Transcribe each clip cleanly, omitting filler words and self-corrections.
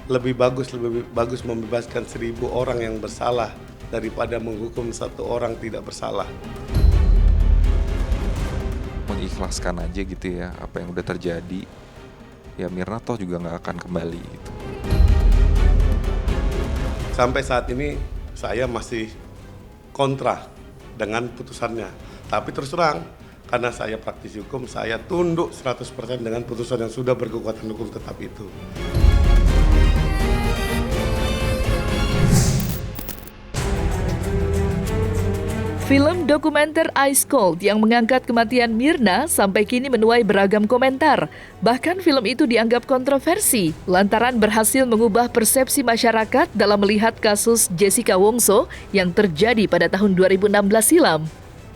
lebih bagus membebaskan 1.000 orang yang bersalah daripada menghukum satu orang tidak bersalah. Mengikhlaskan aja gitu ya apa yang udah terjadi. Ya Mirna toh juga nggak akan kembali gitu. Sampai saat ini saya masih kontra dengan putusannya. Tapi terus terang, karena saya praktisi hukum, saya tunduk 100% dengan putusan yang sudah berkekuatan hukum tetap itu. Film dokumenter Ice Cold yang mengangkat kematian Mirna sampai kini menuai beragam komentar. Bahkan film itu dianggap kontroversi lantaran berhasil mengubah persepsi masyarakat dalam melihat kasus Jessica Wongso yang terjadi pada tahun 2016 silam.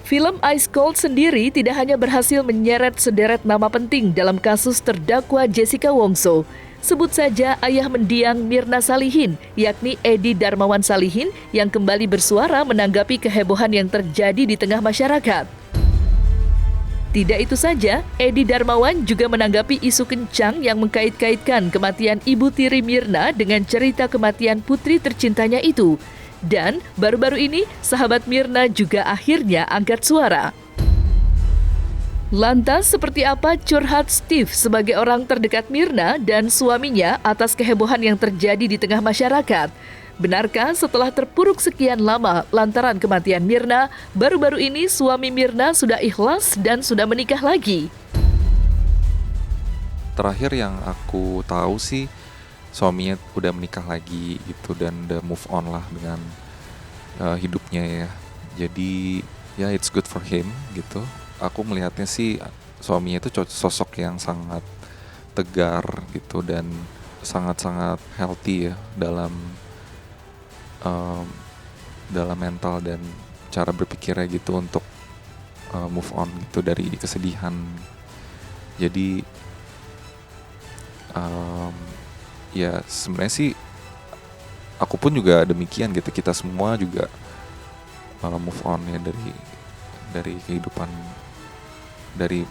Film Ice Cold sendiri tidak hanya berhasil menyeret sederet nama penting dalam kasus terdakwa Jessica Wongso. Sebut saja ayah mendiang Mirna Salihin, yakni Edi Darmawan Salihin yang kembali bersuara menanggapi kehebohan yang terjadi di tengah masyarakat. Tidak itu saja, Edi Darmawan juga menanggapi isu kencang yang mengkait-kaitkan kematian Ibu Tiri Mirna dengan cerita kematian putri tercintanya itu. Dan baru-baru ini, sahabat Mirna juga akhirnya angkat suara. Lantas, seperti apa curhat Steve sebagai orang terdekat Mirna dan suaminya atas kehebohan yang terjadi di tengah masyarakat? Benarkah setelah terpuruk sekian lama lantaran kematian Mirna, baru-baru ini suami Mirna sudah ikhlas dan sudah menikah lagi? Terakhir yang aku tahu sih suaminya udah menikah lagi gitu dan udah move on lah dengan hidupnya ya. Jadi ya it's good for him gitu. Aku melihatnya sih suaminya itu sosok yang sangat tegar gitu dan sangat-sangat healthy ya dalam mental dan cara berpikirnya gitu untuk move on gitu dari kesedihan. Jadi ya sebenarnya sih aku pun juga demikian gitu, kita semua juga move on ya dari kehidupan dari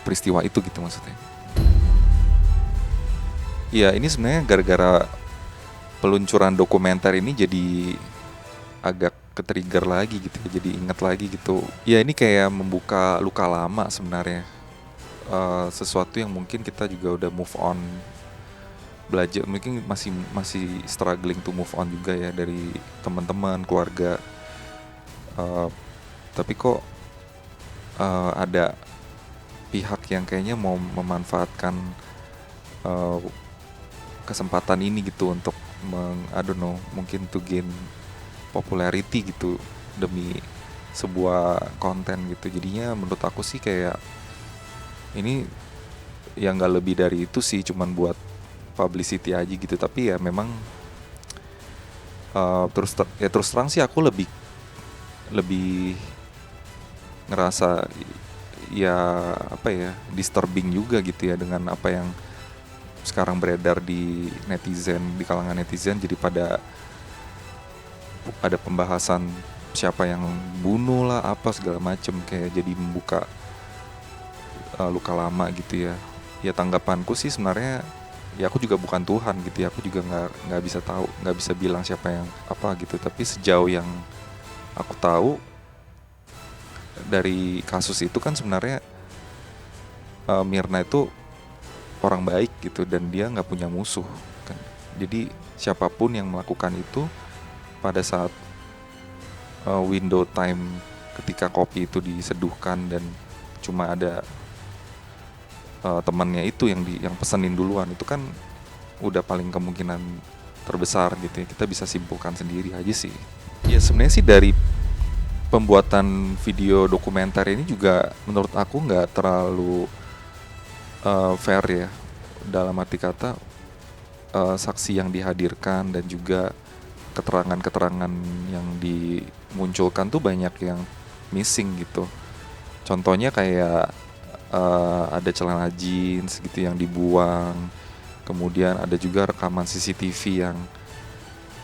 peristiwa itu gitu maksudnya. Ya ini sebenarnya gara-gara peluncuran dokumenter ini jadi agak ke-trigger lagi gitu, jadi ingat lagi gitu. Ya ini kayak membuka luka lama sebenarnya, sesuatu yang mungkin kita juga udah move on, belajar mungkin masih struggling to move on juga ya dari teman-teman, keluarga. Tapi kok ada pihak yang kayaknya mau memanfaatkan kesempatan ini gitu untuk mungkin to gain popularity gitu demi sebuah konten gitu. Jadinya menurut aku sih kayak ini yang nggak lebih dari itu sih, cuman buat publicity aja gitu. Tapi ya memang terus terang sih aku lebih ngerasa ya disturbing juga gitu ya dengan apa yang sekarang beredar di kalangan netizen. Jadi ada pembahasan siapa yang bunuh lah apa segala macem, kayak jadi membuka luka lama gitu ya. Ya tanggapanku sih sebenarnya ya aku juga bukan Tuhan gitu ya, aku juga nggak bisa tahu, nggak bisa bilang siapa yang apa gitu. Tapi sejauh yang aku tahu dari kasus itu kan sebenarnya Mirna itu orang baik gitu dan dia nggak punya musuh kan. Jadi siapapun yang melakukan itu pada saat window time ketika kopi itu diseduhkan dan cuma ada temannya itu yang pesenin duluan, itu kan udah paling kemungkinan terbesar gitu ya. Kita bisa simpulkan sendiri aja sih. Ya sebenarnya sih dari pembuatan video dokumenter ini juga menurut aku nggak terlalu fair ya, dalam arti kata saksi yang dihadirkan dan juga keterangan-keterangan yang dimunculkan tuh banyak yang missing gitu. Contohnya kayak ada celana jeans gitu yang dibuang, kemudian ada juga rekaman CCTV yang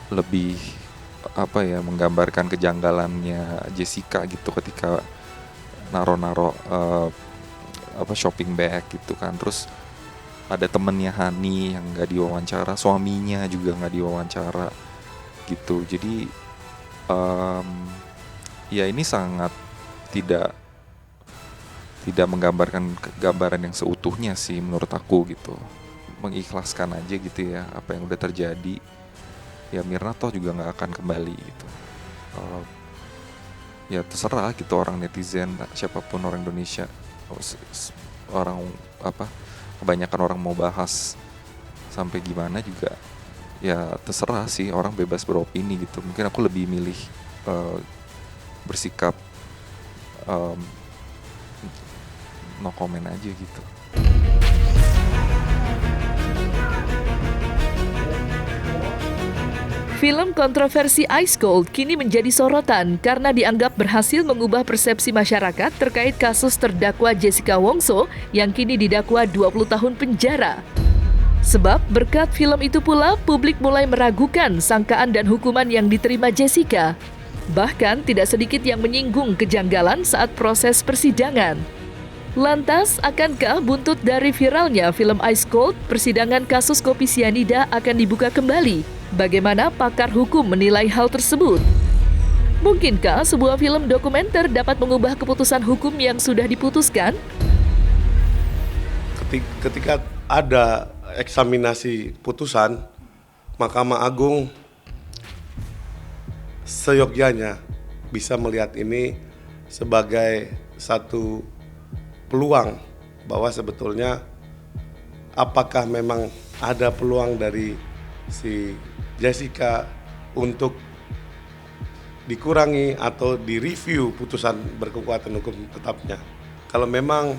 lebih menggambarkan kejanggalannya Jessica gitu ketika naro shopping bag gitu kan. Terus ada temennya Hani yang nggak diwawancara, suaminya juga nggak diwawancara gitu. Jadi ya ini sangat tidak menggambarkan gambaran yang seutuhnya sih menurut aku gitu. Mengikhlaskan aja gitu ya apa yang udah terjadi. Ya Mirna toh juga nggak akan kembali gitu. Ya terserah gitu orang netizen, siapapun orang Indonesia, orang apa, kebanyakan orang mau bahas sampai gimana juga ya terserah sih, orang bebas beropini gitu. Mungkin aku lebih milih bersikap no comment aja gitu. Film kontroversi Ice Cold kini menjadi sorotan karena dianggap berhasil mengubah persepsi masyarakat terkait kasus terdakwa Jessica Wongso yang kini didakwa 20 tahun penjara. Sebab berkat film itu pula, publik mulai meragukan sangkaan dan hukuman yang diterima Jessica. Bahkan tidak sedikit yang menyinggung kejanggalan saat proses persidangan. Lantas, akankah buntut dari viralnya film Ice Cold, persidangan kasus kopi sianida akan dibuka kembali? Bagaimana pakar hukum menilai hal tersebut? Mungkinkah sebuah film dokumenter dapat mengubah keputusan hukum yang sudah diputuskan? Ketika ada eksaminasi putusan, Mahkamah Agung seyogyanya bisa melihat ini sebagai satu peluang bahwa sebetulnya apakah memang ada peluang dari si Jessica untuk dikurangi atau direview putusan berkekuatan hukum tetapnya. Kalau memang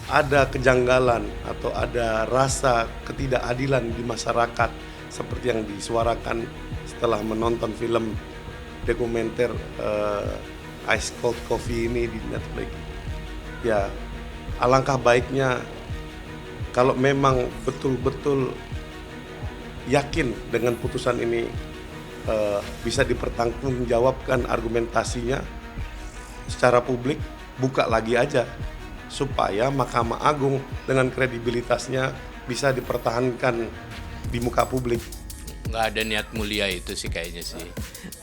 ada kejanggalan atau ada rasa ketidakadilan di masyarakat seperti yang disuarakan setelah menonton film dokumenter Ice Cold Coffee ini di Netflix, ya alangkah baiknya kalau memang betul-betul yakin dengan putusan ini bisa dipertanggungjawabkan argumentasinya secara publik, buka lagi aja supaya Mahkamah Agung dengan kredibilitasnya bisa dipertahankan di muka publik. Nggak ada niat mulia itu sih kayaknya sih.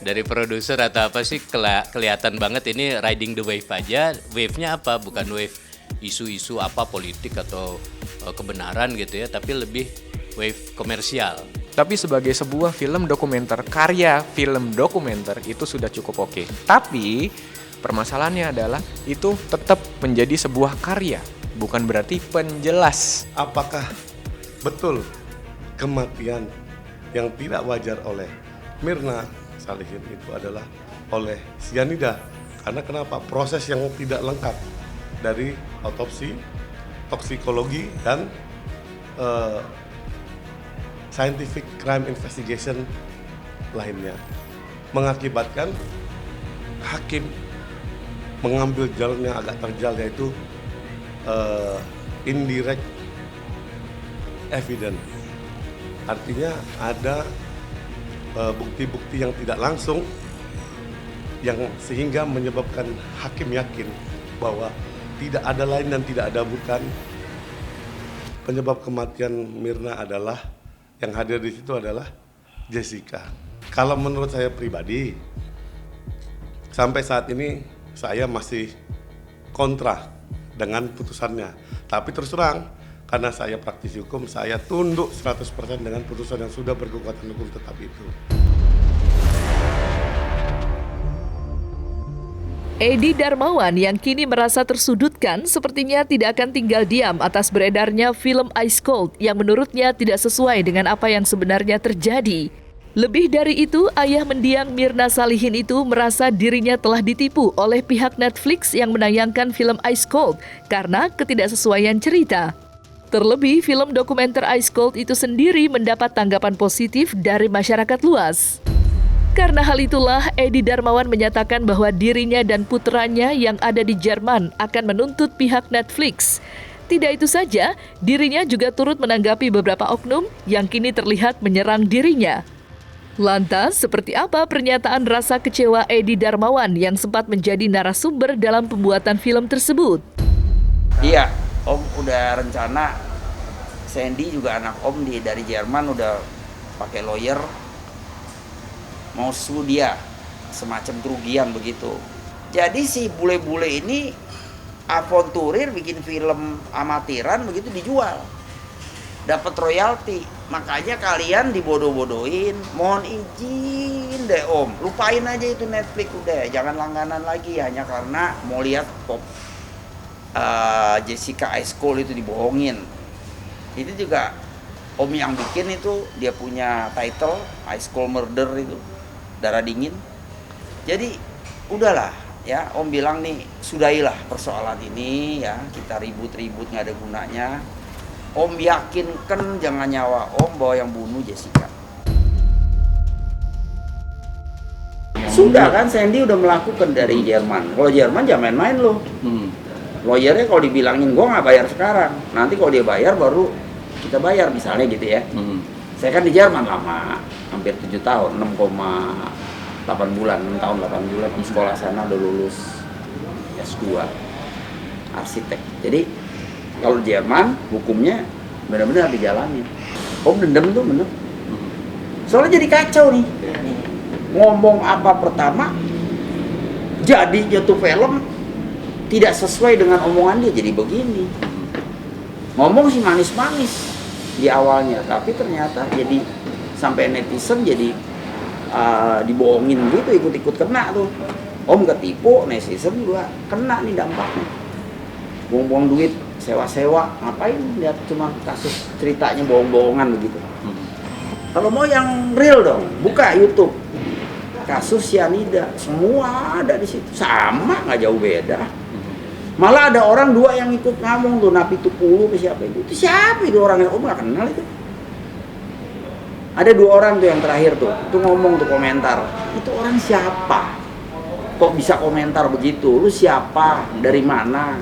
Dari produser atau apa sih kelihatan banget ini riding the wave aja. Wave-nya apa? Bukan wave isu-isu apa politik atau kebenaran gitu ya, tapi lebih wave komersial. Tapi sebagai sebuah film dokumenter, karya film dokumenter itu sudah cukup oke. Tapi permasalahannya adalah itu tetap menjadi sebuah karya, bukan berarti penjelas. Apakah betul kematian yang tidak wajar oleh Mirna Salihin itu adalah oleh sianida? Karena kenapa? Proses yang tidak lengkap dari autopsi, toksikologi, dan scientific crime investigation lainnya mengakibatkan hakim mengambil jalan yang agak terjal, yaitu indirect evidence. Artinya ada bukti-bukti yang tidak langsung yang sehingga menyebabkan hakim yakin bahwa tidak ada lain dan tidak ada bukan penyebab kematian Mirna adalah yang hadir di situ adalah Jessica. Kalau menurut saya pribadi, sampai saat ini saya masih kontra dengan putusannya. Tapi terus terang, karena saya praktisi hukum, saya tunduk 100% dengan putusan yang sudah berkekuatan hukum tetap itu. Edi Darmawan yang kini merasa tersudutkan sepertinya tidak akan tinggal diam atas beredarnya film Ice Cold yang menurutnya tidak sesuai dengan apa yang sebenarnya terjadi. Lebih dari itu, ayah mendiang Mirna Salihin itu merasa dirinya telah ditipu oleh pihak Netflix yang menayangkan film Ice Cold karena ketidaksesuaian cerita. Terlebih, film dokumenter Ice Cold itu sendiri mendapat tanggapan positif dari masyarakat luas. Karena hal itulah, Edi Darmawan menyatakan bahwa dirinya dan putranya yang ada di Jerman akan menuntut pihak Netflix. Tidak itu saja, dirinya juga turut menanggapi beberapa oknum yang kini terlihat menyerang dirinya. Lantas, seperti apa pernyataan rasa kecewa Edi Darmawan yang sempat menjadi narasumber dalam pembuatan film tersebut? Iya, Om udah rencana Sandy juga anak om dari Jerman udah pakai lawyer mau sue dia semacam kerugian begitu. Jadi si bule-bule ini avanturir bikin film amatiran begitu dijual, dapat royalti. Makanya kalian dibodoh-bodohin. Mohon izin deh om, lupain aja itu Netflix udah, jangan langganan lagi hanya karena mau lihat Jessica Ice Cold itu dibohongin. Itu juga om yang bikin itu, dia punya title Ice Cold Murder itu, darah dingin. Jadi udahlah ya, om bilang nih sudahilah persoalan ini ya, kita ribut-ribut nggak ada gunanya. Om yakinkan jangan nyawa om bahwa yang bunuh Jessica. Sudah kan Sandy udah melakukan dari Jerman. Kalau Jerman jangan main-main loh. Lawyernya kalau dibilangin gue nggak bayar sekarang, nanti kalau dia bayar baru kita bayar misalnya gitu ya. Saya kan di Jerman lama, hampir 7 tahun, 6,8 bulan, 6 tahun 8 bulan di sekolah sana udah lulus S2 arsitek. Jadi kalau Jerman hukumnya benar-benar dijalanin. Om dendam tuh bener. Soalnya jadi kacau nih. Ngomong apa pertama, jadinya tuh film tidak sesuai dengan omongan dia, jadi begini. Ngomong sih manis-manis di awalnya, tapi ternyata jadi sampai netizen jadi dibohongin gitu, ikut-ikut kena tuh. Om ketipu, netizen juga kena nih dampaknya. Buang-buang duit, sewa-sewa, ngapain lihat cuma kasus ceritanya bohong-bohongan begitu. Kalau mau yang real dong, buka YouTube. Kasus cyanida, semua ada di situ, sama nggak jauh beda. Malah ada orang 2 yang ikut ngomong tuh, Napi Tupulu ke siapa itu? Itu siapa itu orangnya? Om nggak kenal itu. Ada 2 orang tuh yang terakhir tuh, itu ngomong tuh komentar. Itu orang siapa? Kok bisa komentar begitu? Lu siapa? Dari mana?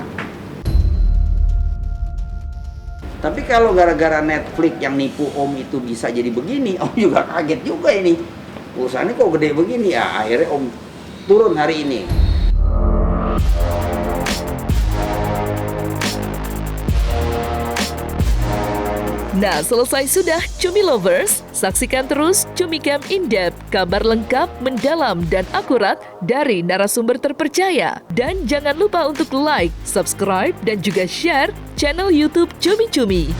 Tapi kalau gara-gara Netflix yang nipu om itu bisa jadi begini, om juga kaget juga ini. Urusannya kok gede begini ya, akhirnya om turun hari ini. Nah, selesai sudah Cumi Lovers. Saksikan terus Cumi Camp In-Depth, kabar lengkap, mendalam, dan akurat dari narasumber terpercaya. Dan jangan lupa untuk like, subscribe, dan juga share channel YouTube Cumi Cumi.